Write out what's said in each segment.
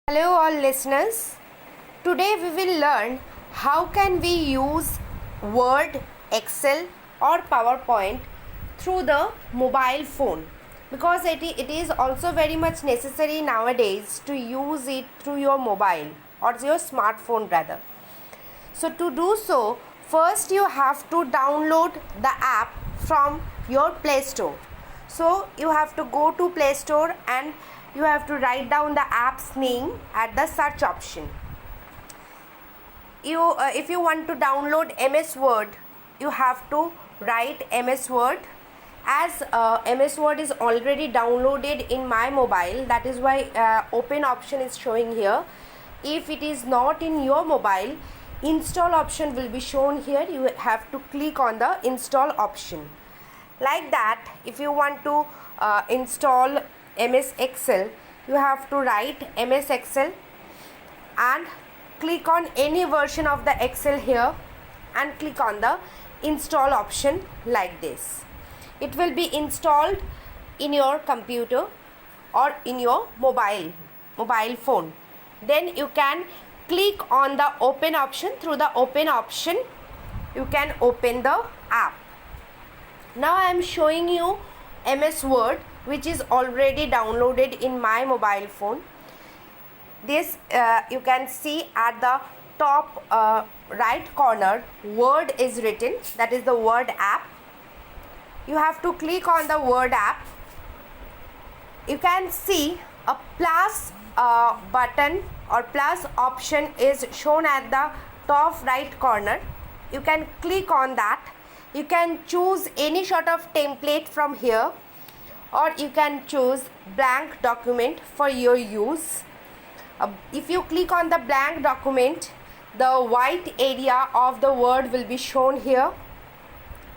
Hello all listeners. Today we will learn how can we use Word, Excel or PowerPoint through the mobile phone, because it is also very much necessary nowadays to use it through your mobile or your smartphone rather. So to do so, first you have to download the app from your Play Store. So you have to go to Play Store and you have to write down the app's name at the search option. If you want to download MS Word, you have to write MS Word. As MS Word is already downloaded in my mobile, that is why open option is showing here. If it is not in your mobile, install option will be shown here. You have to click on the install option. Like that, if you want to install MS Excel, you have to write MS Excel and click on any version of the Excel here and click on the install option like this. It will be installed in your computer or in your mobile phone. Then you can click on the open option. Through the open option, you can open the app. Now I am showing you MS Word, which is already downloaded in my mobile phone. This you can see at the top right corner, Word is written. That is the Word app. You have to click on the Word app. You can see a plus button or plus option is shown at the top right corner. You can click on that. You can choose any sort of template from here, or you can choose blank document for your use. If you click on the blank document, the white area of the word will be shown here.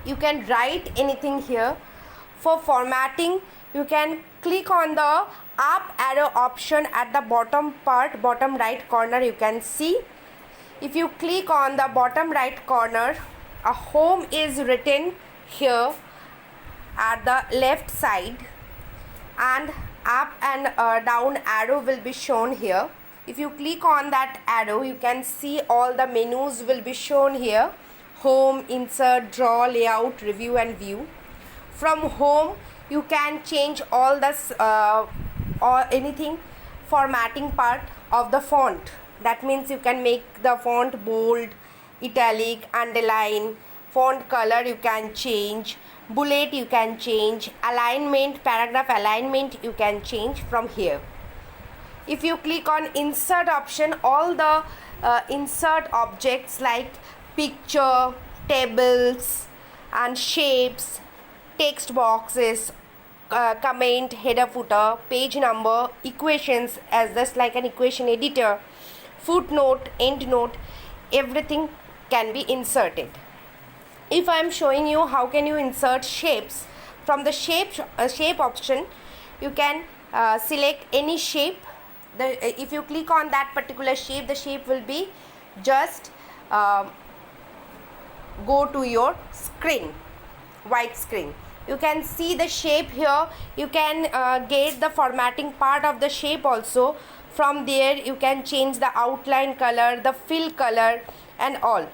You can write anything here. For formatting, you can click on the up arrow option at the bottom right corner. You can see, if you click on the bottom right corner, a home is written here at the left side, and up and down arrow will be shown here. If you click on that arrow, you can see all the menus will be shown here: home, insert, draw, layout, review and view. From home, you can change all this or anything formatting part of the font. That means you can make the font bold, italic, underline. Font color you can change, bullet you can change, alignment, paragraph alignment you can change from here. If you click on insert option, all the insert objects like picture, tables and shapes, text boxes, comment, header, footer, page number, equations as just like an equation editor, footnote, endnote, everything can be inserted. If I am showing you how can you insert shapes, from the shape option, you can select any shape. If you click on that particular shape, the shape will be just go to your screen, white screen. You can see the shape here. You can get the formatting part of the shape also. From there you can change the outline color, the fill color and all.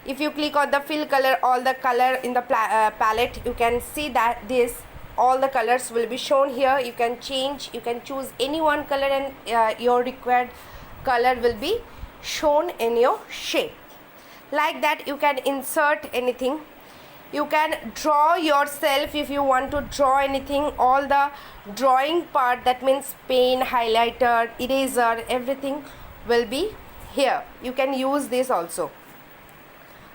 If you click on the fill color, all the color in the palette, you can see that all the colors will be shown here. You can change, you can choose any one color and your required color will be shown in your shape. Like that, you can insert anything. You can draw yourself if you want to draw anything. All the drawing part, that means pen, highlighter, eraser, everything will be here. You can use this also.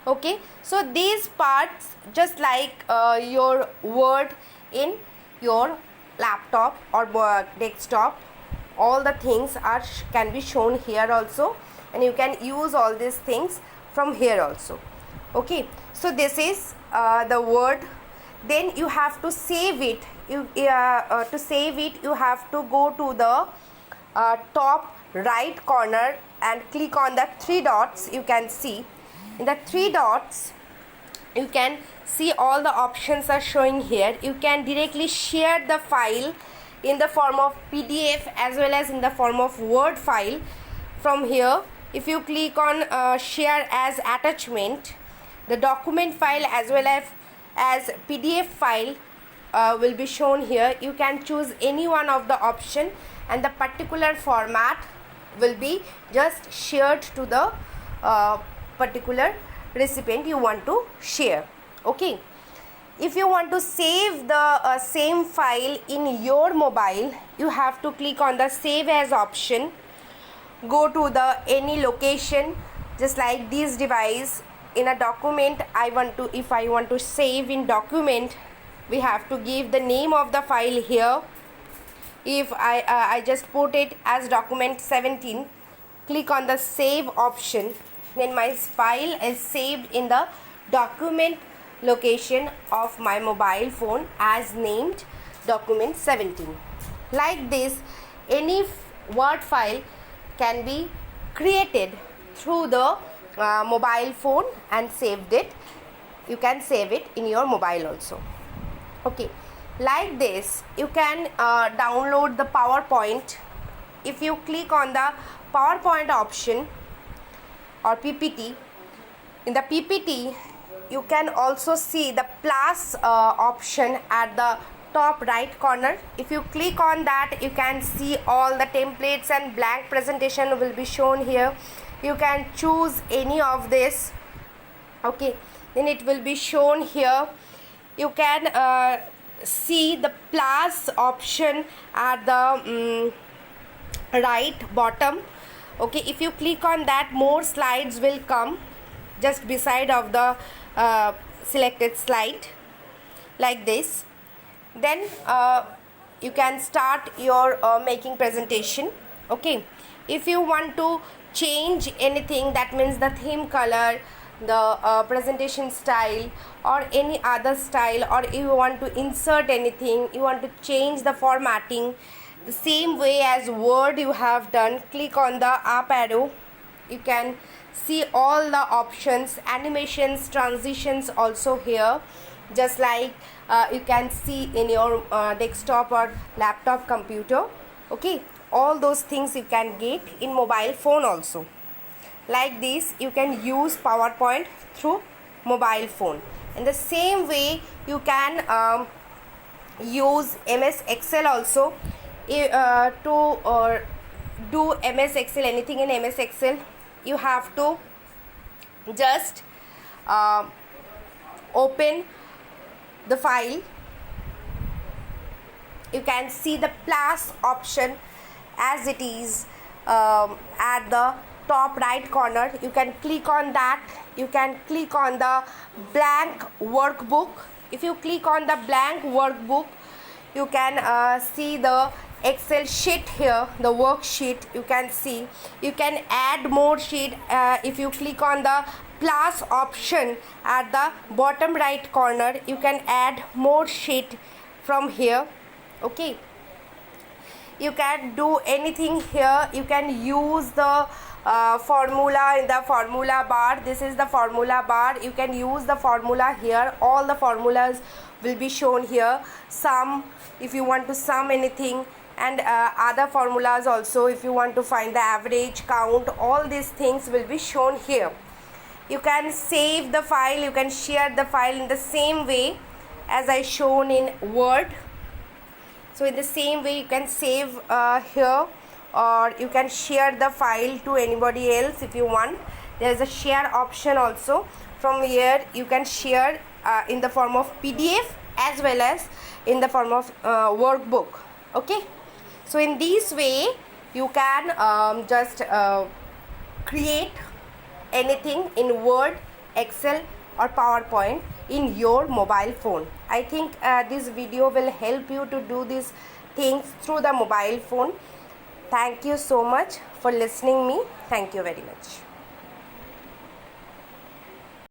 Okay, so these parts, just like your Word in your laptop or desktop, all the things can be shown here also, and you can use all these things from here also. Okay, so this is the Word. Then you have to save it. To save it, you have to go to the top right corner and click on the three dots. You can see in the three dots, you can see all the options are showing here. You can directly share the file in the form of PDF as well as in the form of Word file. From here, if you click on share as attachment, the document file as well as PDF file will be shown here. You can choose any one of the option and the particular format will be just shared to the particular recipient you want to share. Okay, if you want to save the same file in your mobile, you have to click on the save as option, go to the any location, just like this device. In a document, if I want to save in document, we have to give the name of the file here. If I just put it as document 17, click on the save option, then my file is saved in the document location of my mobile phone as named document 17. Like this, any Word file can be created through the mobile phone and saved it. You can save it in your mobile also. Okay, like this you can download the PowerPoint. If you click on the PowerPoint option or PPT, in the PPT you can also see the plus option at the top right corner. If you click on that, you can see all the templates and blank presentation will be shown here. You can choose any of this. Okay, then it will be shown here. You can see the plus option at the right bottom. Okay, if you click on that, more slides will come just beside of the selected slide, like this. Then you can start your making presentation. Okay, if you want to change anything, that means the theme color, the presentation style or any other style, or you want to insert anything, you want to change the formatting, the same way as Word you have done, click on the up arrow. You can see all the options, animations, transitions also here, just like you can see in your desktop or laptop computer. Okay, all those things you can get in mobile phone also. Like this, you can use PowerPoint through mobile phone. In the same way, you can use MS Excel also. To do MS Excel, anything in MS Excel, you have to just open the file. You can see the plus option as it is at the top right corner. You can click on that. You can click on the blank workbook. If you click on the blank workbook, you can see the Excel sheet here, the worksheet. You can see, you can add more sheet. If you click on the plus option at the bottom right corner, you can add more sheet from here. Okay, you can do anything here. You can use the formula in the formula bar. This is the formula bar. You can use the formula here. All the formulas will be shown here. Sum, if you want to sum anything, and other formulas also. If you want to find the average, count, all these things will be shown here. You can save the file. You can share the file in the same way as I shown in Word. So in the same way, you can save here, or you can share the file to anybody else if you want. There is a share option also. From here you can share in the form of PDF as well as in the form of workbook. Okay, so in this way you can just create anything in Word, Excel or PowerPoint in your mobile phone. I think this video will help you to do these things through the mobile phone. Thank you so much for listening me. Thank you very much.